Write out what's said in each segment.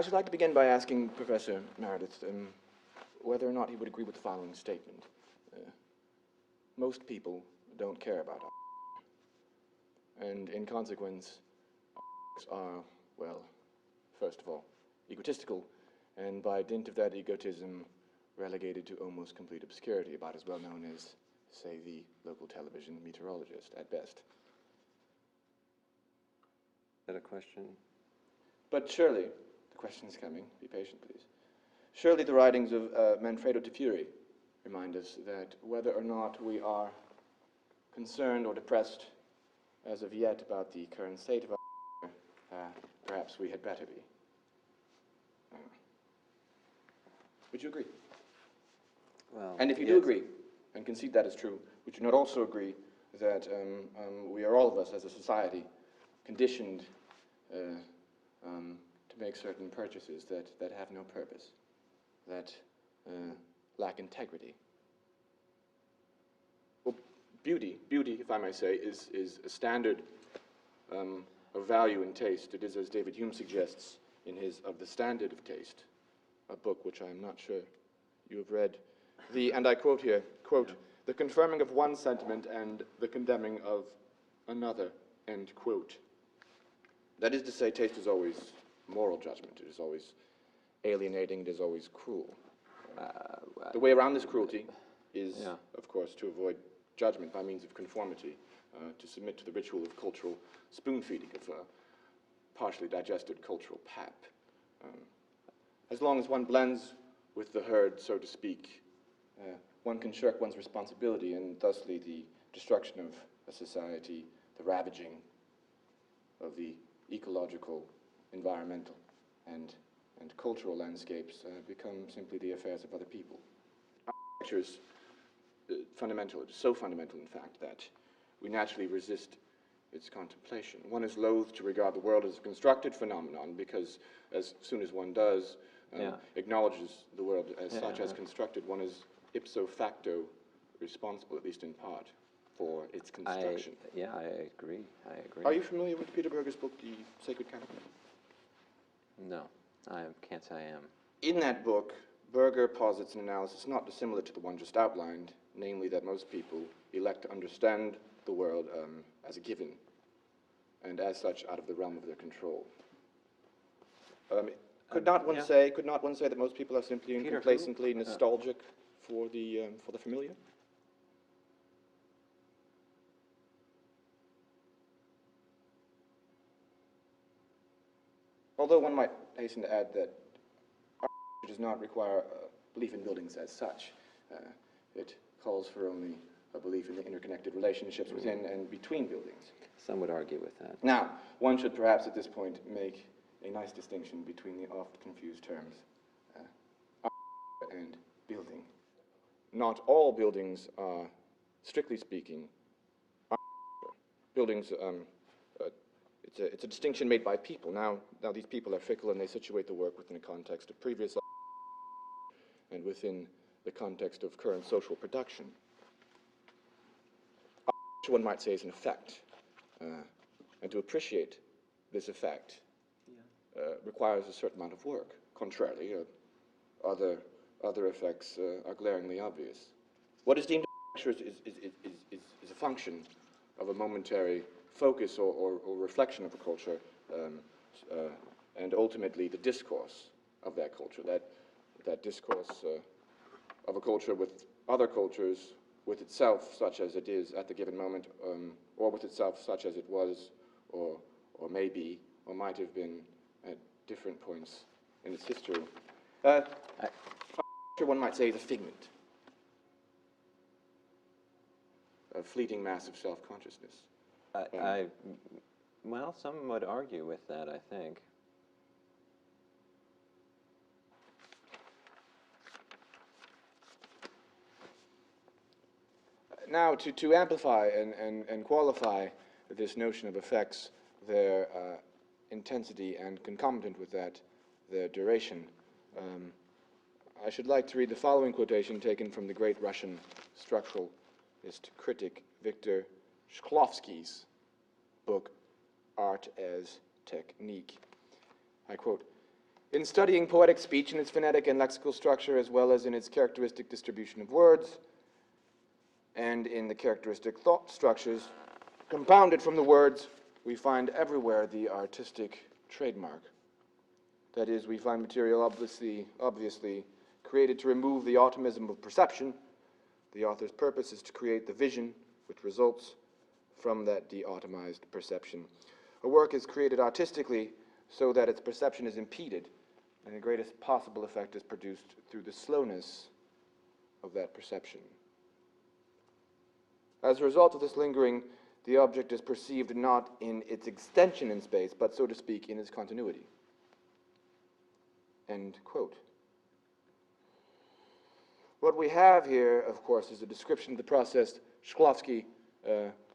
I should like to begin by asking Professor Meredith whether or not he would agree with the following statement. Most people don't care about art. And in consequence, are, well, first of all, egotistical, and by dint of that egotism, relegated to almost complete obscurity, about as well known as, say, the local television meteorologist, at best. Is that a question? But surely, the question is coming, be patient please. Surely the writings of Manfredo de Fury remind us that whether or not we are concerned or depressed as of yet about the current state of our perhaps we had better be. Would you agree? Well, and if you yes. do agree, and concede that is true, would you not also agree that we are all of us as a society conditioned to make certain purchases that have no purpose, that lack integrity? Well, beauty, if I may say, is a standard of value and taste. It is, as David Hume suggests in his Of the Standard of Taste, a book which I am not sure you have read. And I quote here, quote, "The confirming of one sentiment and the condemning of another," end quote. That is to say, taste is always moral judgment. It is always alienating. It is always cruel. The way around this cruelty is, of course, to avoid judgment by means of conformity, to submit to the ritual of cultural spoon-feeding, of partially digested cultural pap. As long as one blends with the herd, so to speak, one can shirk one's responsibility, and thusly the destruction of a society, the ravaging of the ecological, environmental, and cultural landscapes become simply the affairs of other people. Architecture is fundamental. It is so fundamental, in fact, that we naturally resist its contemplation. One is loath to regard the world as a constructed phenomenon because as soon as one does, acknowledges the world as such as constructed, one is ipso facto responsible, at least in part, for its construction. I agree. Are you familiar with Peter Berger's book, The Sacred Category? No, I can't say I am. In that book, Berger posits an analysis not dissimilar to the one just outlined, namely that most people elect to understand the world as a given, and as such out of the realm of their control. Could not one say that most people are simply and complacently nostalgic for the familiar? Although one might hasten to add that architecture does not require a belief in buildings as such. It calls for only a belief in the interconnected relationships within and between buildings. Some would argue with that. Now, one should perhaps at this point make a nice distinction between the oft-confused terms architecture and building. Not all buildings are, strictly speaking, architecture. Buildings, it's a distinction made by people. Now these people are fickle and they situate the work within a context of previous and within the context of current social production. Architecture, one might say, is an effect. And to appreciate this effect requires a certain amount of work. Contrarily, other effects are glaringly obvious. What is deemed architecture is a function of a momentary focus or reflection of a culture, and ultimately the discourse of that culture, that discourse of a culture with other cultures, with itself such as it is at the given moment, or with itself such as it was, or may be, or might have been at different points in its history. One might say, is a figment, a fleeting mass of self-consciousness. Well, some would argue with that, I think. Now, to amplify and qualify this notion of effects, their intensity, and concomitant with that, their duration, I should like to read the following quotation taken from the great Russian structuralist critic Viktor Shklovsky's book, Art as Technique. I quote, In studying poetic speech in its phonetic and lexical structure, as well as in its characteristic distribution of words, and in the characteristic thought structures compounded from the words, we find everywhere the artistic trademark. That is, we find material obviously created to remove the automism of perception. The author's purpose is to create the vision which results from that de-automized perception. A work is created artistically so that its perception is impeded, and the greatest possible effect is produced through the slowness of that perception. As a result of this lingering, the object is perceived not in its extension in space, but, so to speak, in its continuity. End quote. What we have here, of course, is a description of the process Shklovsky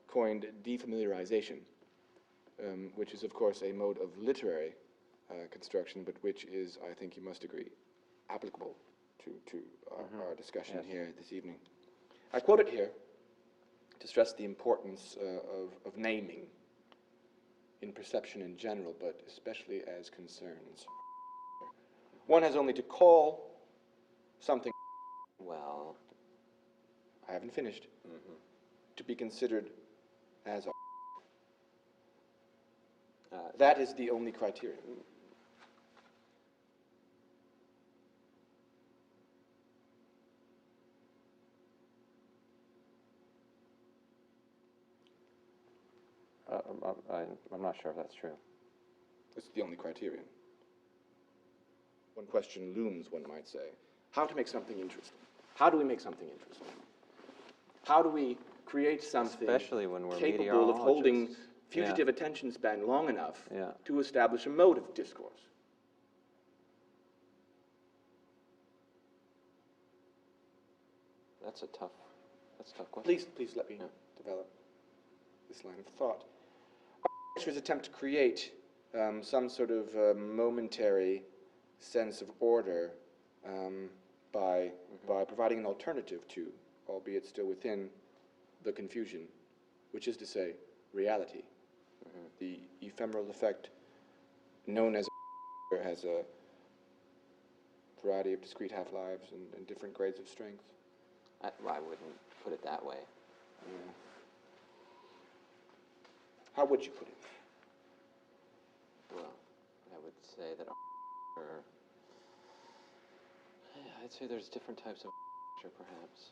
coined defamiliarization, which is, of course, a mode of literary construction, but which is, I think you must agree, applicable to our discussion here this evening. I quote it here to stress the importance of naming in perception in general, but especially as concerns. One has only to call something, Well, I haven't finished, to be considered as that is the only criterion. I'm not sure if that's true. It's the only criterion. One question looms, one might say. How to make something interesting? How do we make something interesting? How do we create something Especially when we're capable of holding meteorologists. fugitive attention span long enough Yeah. to establish a mode of discourse? That's a tough question. Please let me develop this line of thought. Architecture's attempt to create some sort of momentary sense of order by providing an alternative to, albeit still within, the confusion, which is to say, reality. The ephemeral effect known as has a variety of discrete half-lives and different grades of strength. I wouldn't put it that way. How would you put it? Well, I would say that I'd say there's different types of architecture, perhaps.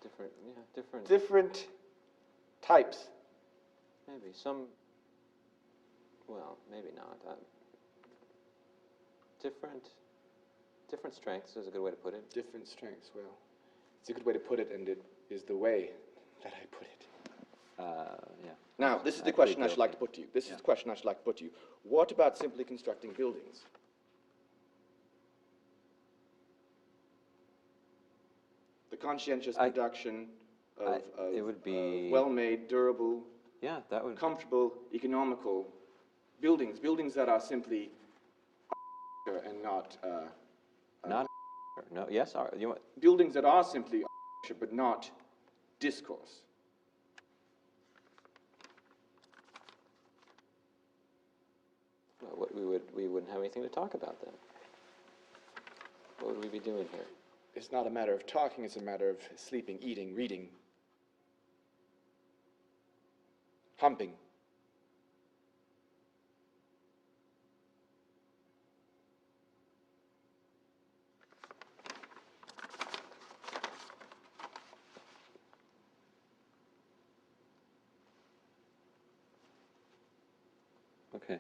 Different. Different types. Maybe some. Well, maybe not. Different strengths is a good way to put it. Different strengths. Well, it's a good way to put it, and it is the way that I put it. Yeah. Now, this is the question I should like to put to you. This is the question I should like to put to you. What about simply constructing buildings? The conscientious production of it would be well-made, durable, yeah, that would comfortable, economical buildings that are simply and not no. Yes, you want buildings that are simply but not discourse. well, we wouldn't have anything to talk about then. What would we be doing here? It's not a matter of talking, it's a matter of sleeping, eating, reading, humping. Okay.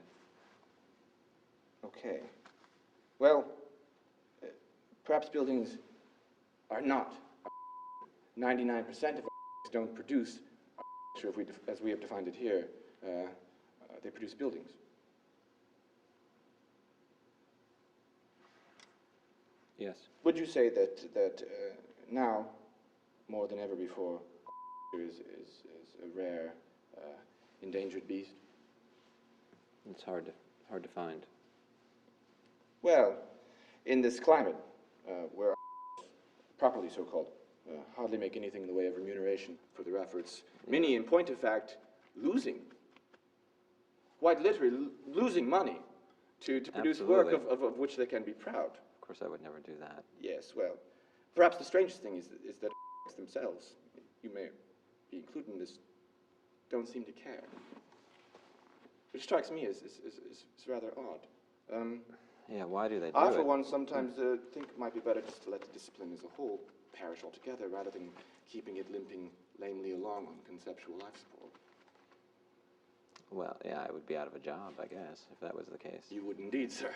Okay. Well, perhaps buildings are not. 99% of don't produce, as we have defined it here, they produce buildings. Yes. Would you say that now, more than ever before, is a rare, endangered beast? It's hard to find. Well, in this climate, where properly so-called, hardly make anything in the way of remuneration for their efforts, many, in point of fact, losing, quite literally losing money to produce Absolutely. work of which they can be proud. Of course, I would never do that. Yes, well, perhaps the strangest thing is that themselves, you may be included in this, don't seem to care. Which strikes me as rather odd. Yeah, why do they do I, it? for one, sometimes think it might be better just to let the discipline as a whole perish altogether, rather than keeping it limping lamely along on conceptual life support. Well, yeah, I would be out of a job, I guess, if that was the case. You would indeed, sir.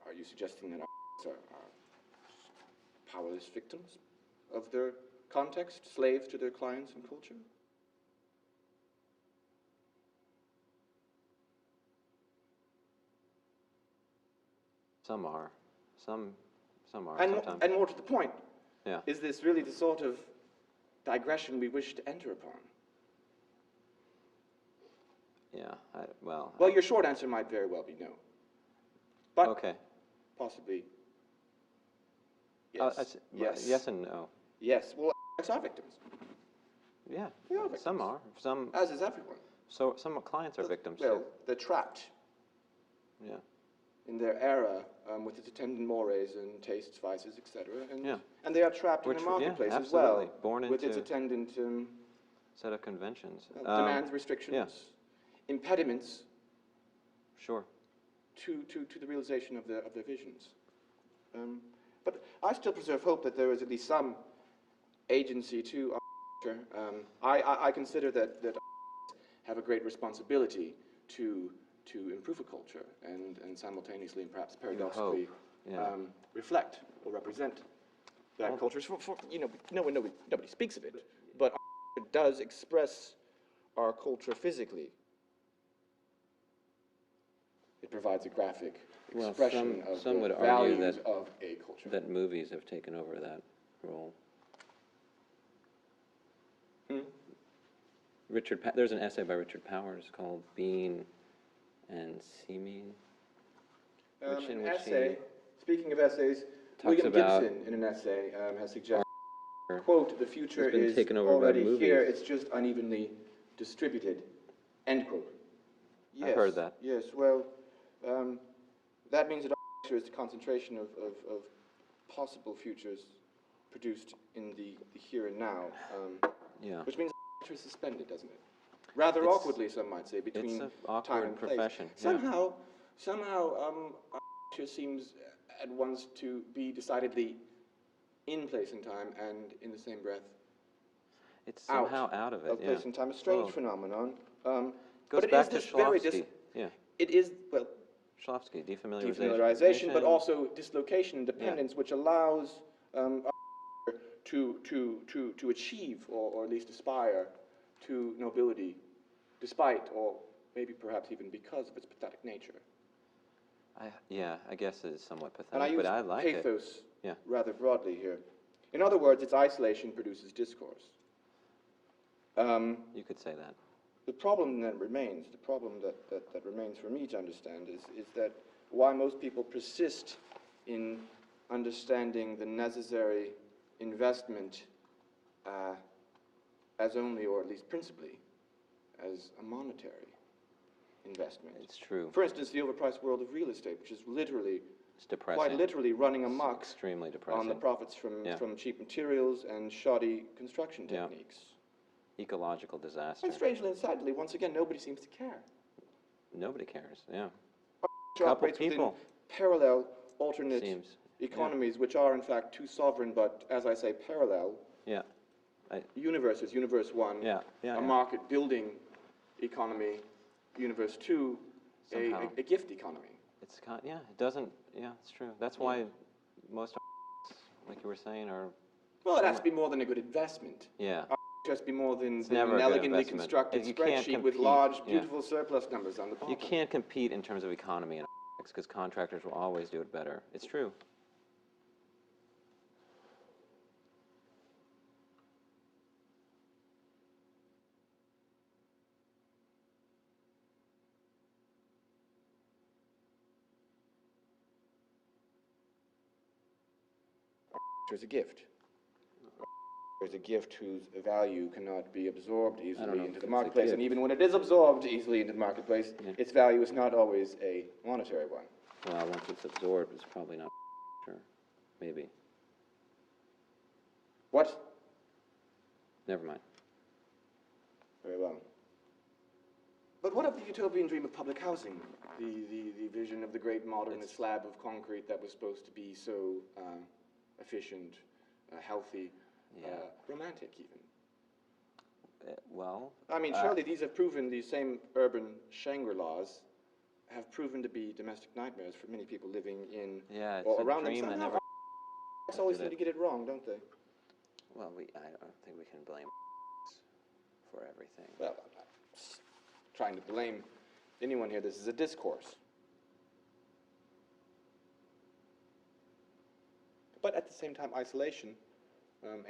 Are you suggesting that are powerless victims of their context, slaves to their clients and culture? Some are. Some are. And, Sometimes. and more to the point, Yeah. is this really the sort of digression we wish to enter upon? Yeah. Well, your short answer might very well be no. But okay. possibly yes. Yes. Yes and no. Yes. Well, are victims. Yeah. They are victims. Some are. Some. As is everyone. So some clients are victims Well, too. they're trapped Yeah. in their era with its attendant mores and tastes, vices, etc. And, Yeah. and they are trapped in the marketplace as well, absolutely. Born with its into attendant set of conventions. demands, restrictions, impediments Sure. to the realization of their visions. But I still preserve hope that there is at least some agency to our culture. I consider that have a great responsibility to improve a culture and simultaneously and perhaps paradoxically reflect or represent that culture. For nobody speaks of it, but it does express our culture physically. It provides a graphic expression of some the would values argue of a culture. that movies have taken over that role. There's an essay by Richard Powers called Being and Seeming. An essay, speaking of essays, William Gibson, in an essay, has suggested, quote, the future is already here, it's just unevenly distributed, end quote. Yes, I've heard that. Yes, well, that means that future is the concentration of possible futures produced in the here and now, Yeah. which means architecture is suspended, doesn't it? Rather awkwardly, some might say, between It's an time awkward and place. profession. Somehow, architecture seems at once to be decidedly in place and time, and in the same breath, It's somehow out of it. Of place and time, a strange phenomenon. Goes but it back is to this very Shklovsky. Yeah. It is, well, Shklovsky, defamiliarization, but also dislocation and dependence, which allows to achieve, or at least aspire to nobility, despite, or maybe perhaps even because of its pathetic nature. I guess it is somewhat pathetic, And I use but I like pathos it. rather broadly here. In other words, its isolation produces discourse. You could say that. The problem that remains, that remains for me to understand is that why most people persist in understanding the necessary investment as only, or at least principally, as a monetary investment. It's true. For instance, the overpriced world of real estate, which is literally, It's depressing. quite literally running amok Extremely depressing. on the profits from cheap materials and shoddy construction techniques. Ecological disaster. And strangely and sadly, once again, nobody seems to care. Nobody cares, yeah. Couple operates within parallel, alternate economies, which are in fact two sovereign, but as I say, parallel universes. Universe one, a market building economy. Universe two, a gift economy. It's it doesn't. Yeah, it's true. That's why most, like you were saying, are. Well, it has to be more than a good investment. Yeah. It has to be more than an elegantly constructed spreadsheet with large, beautiful surplus numbers on the bottom. You can't compete in terms of economy in because contractors will always do it better. It's true. There's a gift. There's a gift whose value cannot be absorbed easily into the marketplace, and even when it is absorbed easily into the marketplace, its value is not always a monetary one. Well, once it's absorbed, it's probably not sure. Maybe. What? Never mind. Very well. But what of the utopian dream of public housing? The vision of the great modernist slab of concrete that was supposed to be so efficient, healthy, romantic even. Well, I mean, surely these have proven, these same urban Shangri-Las have proven to be domestic nightmares for many people living in or around them. Somehow, always seem to get it wrong, don't they? Well, I don't think we can blame for everything. Well, I'm not trying to blame anyone here. This is a discourse. But at the same time, isolation,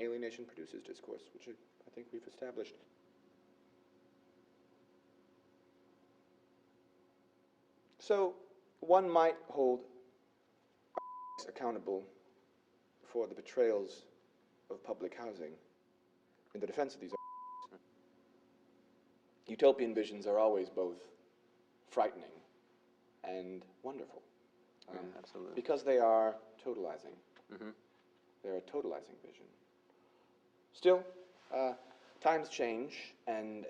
alienation produces discourse, which I think we've established. So one might hold accountable for the betrayals of public housing in the defense of these. Utopian visions are always both frightening and wonderful. Absolutely. Because they are totalizing. They're a totalizing vision. Still, times change, and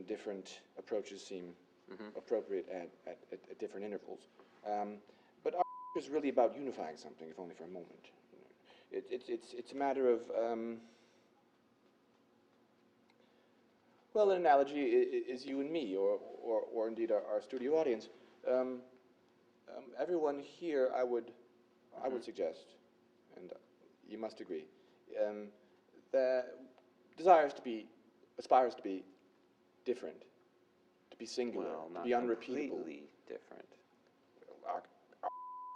different approaches seem appropriate at different intervals. But art is really about unifying something, if only for a moment. It's a matter of, well, an analogy is you and me, or indeed our studio audience. Everyone here, I would suggest, and you must agree, that aspires to be different, to be singular, to be unrepeatable. Completely different. Our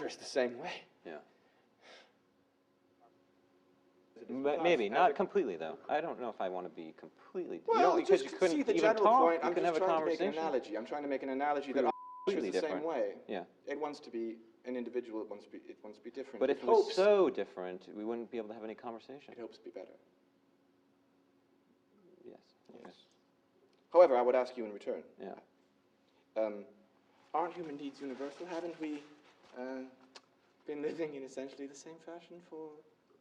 is the same way. Yeah. Maybe not completely, though. I don't know if I want to be completely. Well, because just you couldn't see the even general talk. point. You I'm couldn't just have a trying to make an conversation. analogy. I'm trying to make an analogy that is the same way. Yeah. It wants to be an individual. It wants to be different. But if it was so different, we wouldn't be able to have any conversation. It hopes to be better. Yes. Yes. However, I would ask you in return. Yeah. Aren't human needs universal? Haven't we been living in essentially the same fashion for,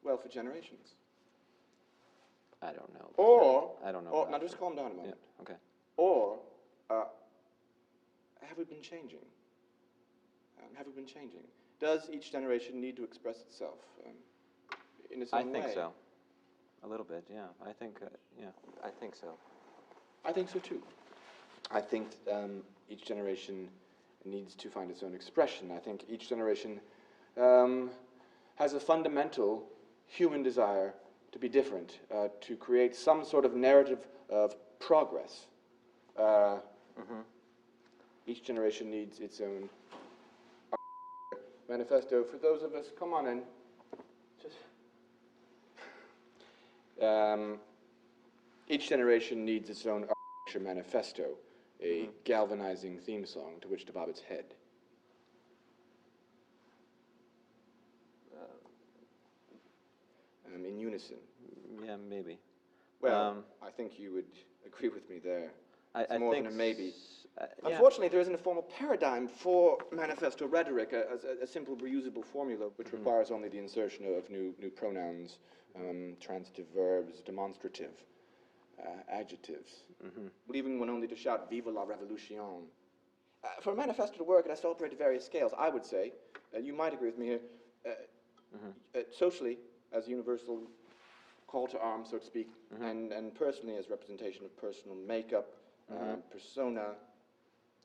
well, for generations. I don't know. Or, I don't know. or now just calm down a moment. Yeah, okay. Or, have we been changing? Have we been changing? Does each generation need to express itself in its own way? I think so. A little bit, yeah. I think so. I think so too. I think each generation needs to find its own expression. I think each generation has a fundamental human desire to be different, to create some sort of narrative of progress. Each generation needs its own manifesto. For those of us, come on in. Just. Each generation needs its own architecture manifesto, a galvanizing theme song to which to bob its head. In unison. Yeah, maybe. Well, I think you would agree with me there. It's I more think than a maybe. Yeah. Unfortunately, there isn't a formal paradigm for manifesto rhetoric, a simple reusable formula which requires only the insertion of new pronouns, transitive verbs, demonstrative adjectives, leaving one only to shout "Viva la Revolution." For a manifesto to work, it has to operate at various scales. I would say, you might agree with me here, socially as a universal call to arms, so to speak, and personally as representation of personal makeup, persona,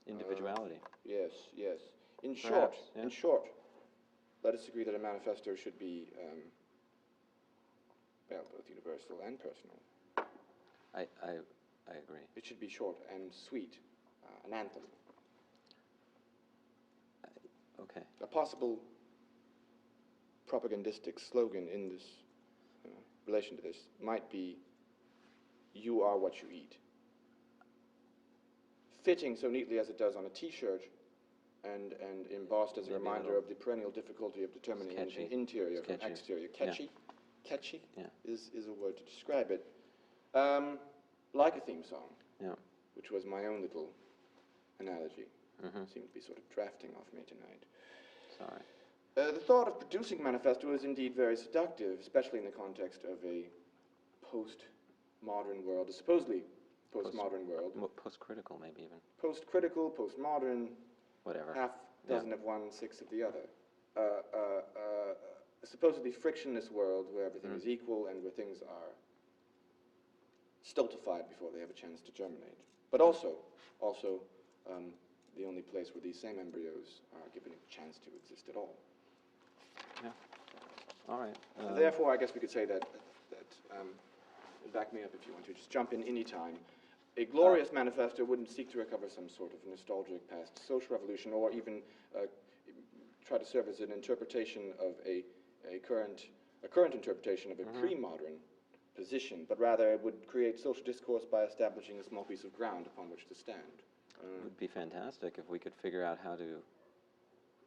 individuality. Yes, yes. In Perhaps, short, let us agree that a manifesto should be, well, both universal and personal. I agree. It should be short and sweet, an anthem. Okay. A possible propagandistic slogan in this relation to this might be, "You are what you eat." Fitting so neatly as it does on a T-shirt, and embossed as a Maybe a reminder little of the perennial difficulty of determining an sketchy. interior from Sketchy. exterior. Yeah. Catchy? Catchy Yeah. is a word to describe it. Like a theme song, Yeah. which was my own little analogy. Seemed to be sort of drafting off me tonight. Sorry. The thought of producing manifesto is indeed very seductive, especially in the context of a post-modern world, a supposedly post-modern world. Post-critical, maybe even. Post-critical, post-modern, Whatever. half dozen of one, six of the other. A supposedly frictionless world where everything is equal and where things are stultified before they have a chance to germinate. But also the only place where these same embryos are given a chance to exist at all. Yeah. All right. Therefore, I guess we could say that and back me up if you want to, just jump in any time. A glorious manifesto wouldn't seek to recover some sort of nostalgic past social revolution, or even try to serve as an interpretation of a current interpretation of a pre-modern position, but rather it would create social discourse by establishing a small piece of ground upon which to stand. It would be fantastic if we could figure out how to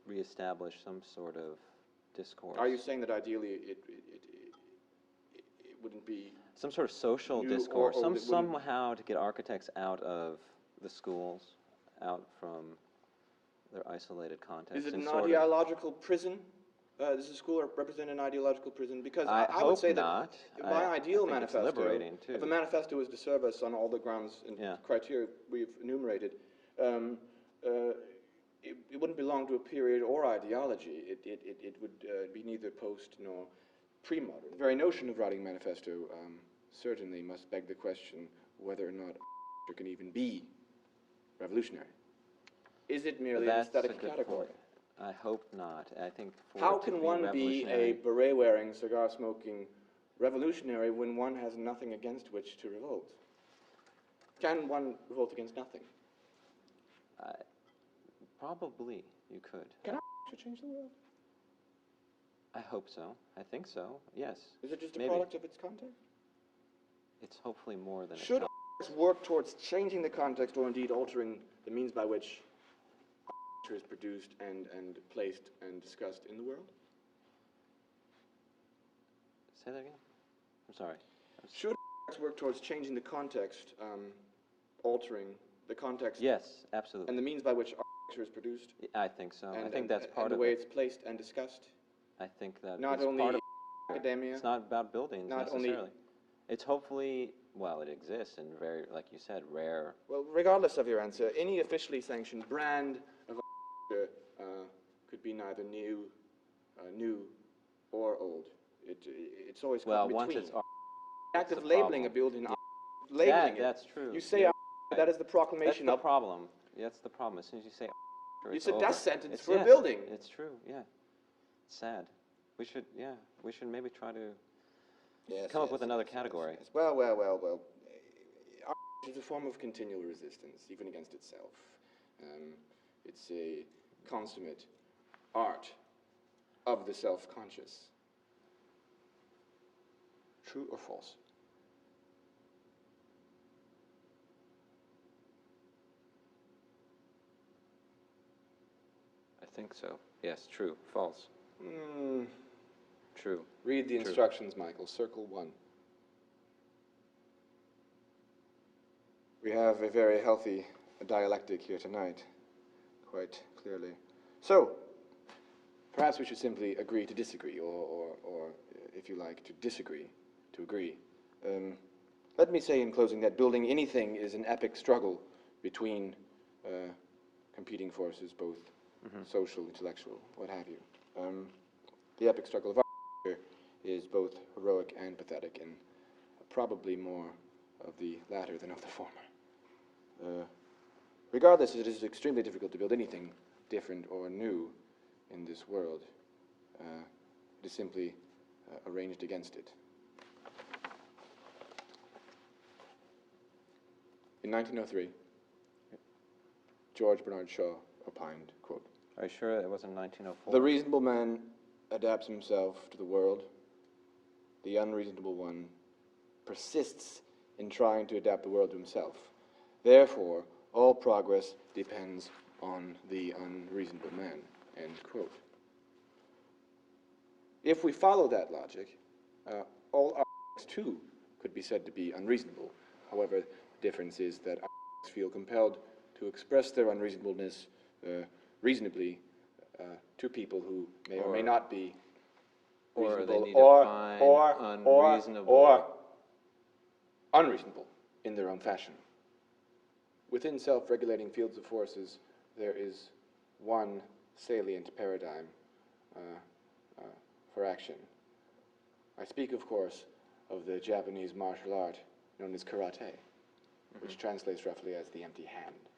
reestablish some sort of discourse. Are you saying that ideally it wouldn't be some sort of social new discourse, or somehow to get architects out of the schools, out from their isolated context? Is it and an sort ideological prison? Does the school represent an ideological prison? Because I would hope say not. that my ideal I think manifesto, it's liberating too. if a manifesto is to serve us on all the grounds and criteria we've enumerated, it wouldn't belong to a period or ideology. It would be neither post nor pre-modern. The very notion of writing a manifesto certainly must beg the question whether or not it can even be revolutionary. Is it merely an aesthetic category? Point. I hope not. I think how can one be a beret-wearing, cigar-smoking revolutionary when one has nothing against which to revolt? Can one revolt against nothing? Probably you could. Can I change the world? I hope so. I think so. Yes. Is it just a maybe. product of its context? It's hopefully more than Should work towards changing the context, or indeed altering the means by which is produced and placed and discussed in the world? Say that again? I'm sorry. Should work towards changing the context, altering the context? Yes, absolutely. And the means by which architecture is produced? I think so. I think that's part of it. And the way it's placed and discussed I think that Not is only part of academia, It's not about buildings not only- necessarily. It's hopefully, well, it exists in very, like you said, rare. well, regardless of your answer, any officially sanctioned brand of could be neither new or old. It's always Well, caught once between. it's The act that's of the labeling a problem. building, labeling it. That's true. You say You're that is the That's proclamation the of. problem. That's the problem. As soon as you say It's a death sentence It's- for a yes, building. It's true, yeah. It's sad. We should maybe try to come up with another category. Yes. Well. Art is a form of continual resistance, even against itself. It's a consummate art of the self-conscious. True or false? I think so. Yes, true. False. True. Read the True. instructions, Michael. Circle 1. We have a very healthy dialectic here tonight, quite clearly. So, perhaps we should simply agree to disagree, or if you like, to disagree, to agree. Let me say in closing that building anything is an epic struggle between competing forces, both social, intellectual, what have you. The epic struggle of art here is both heroic and pathetic, and probably more of the latter than of the former. Regardless, it is extremely difficult to build anything different or new in this world. It is simply arranged against it. In 1903, George Bernard Shaw opined, quote, Are you sure it wasn't 1904? "The reasonable man adapts himself to the world. The unreasonable one persists in trying to adapt the world to himself. Therefore, all progress depends on the unreasonable man," end quote. If we follow that logic, all architects too could be said to be unreasonable. However, the difference is that architects feel compelled to express their unreasonableness reasonably to people who may or may not be Or they reasonable, need to find unreasonable. or unreasonable in their own fashion. Within self-regulating fields of forces, there is one salient paradigm for action. I speak, of course, of the Japanese martial art known as karate, which translates roughly as the empty hand.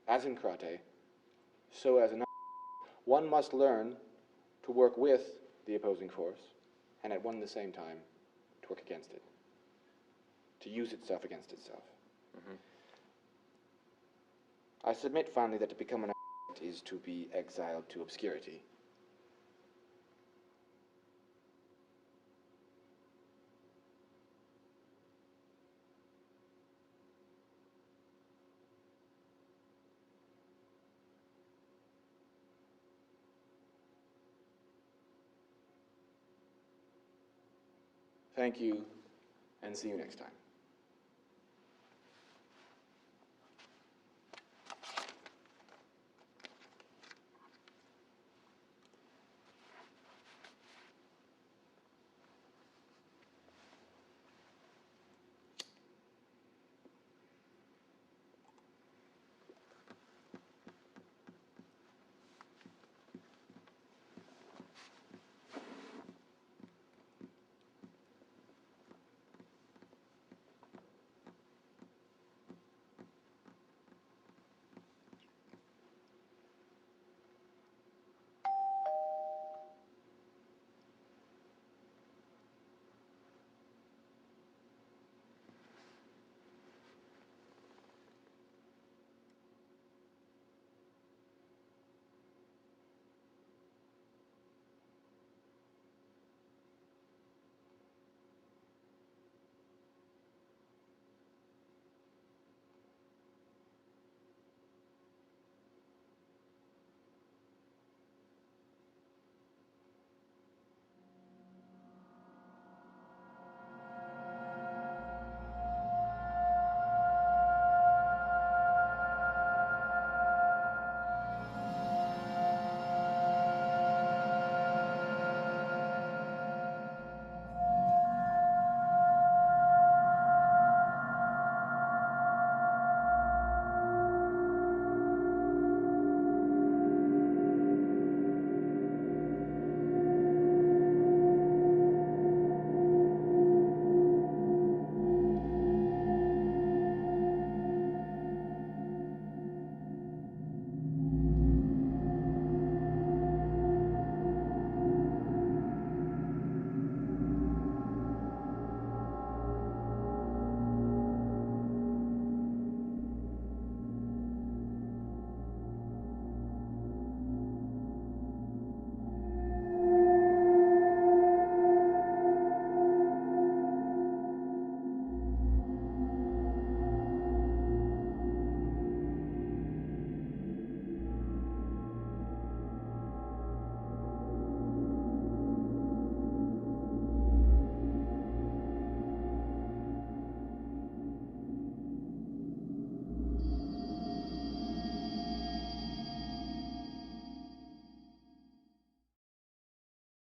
As in karate, so as in one must learn to work with the opposing force, and at one and the same time, to work against it, to use itself against itself. I submit finally that to become an architect is to be exiled to obscurity. Thank you, and see you next time.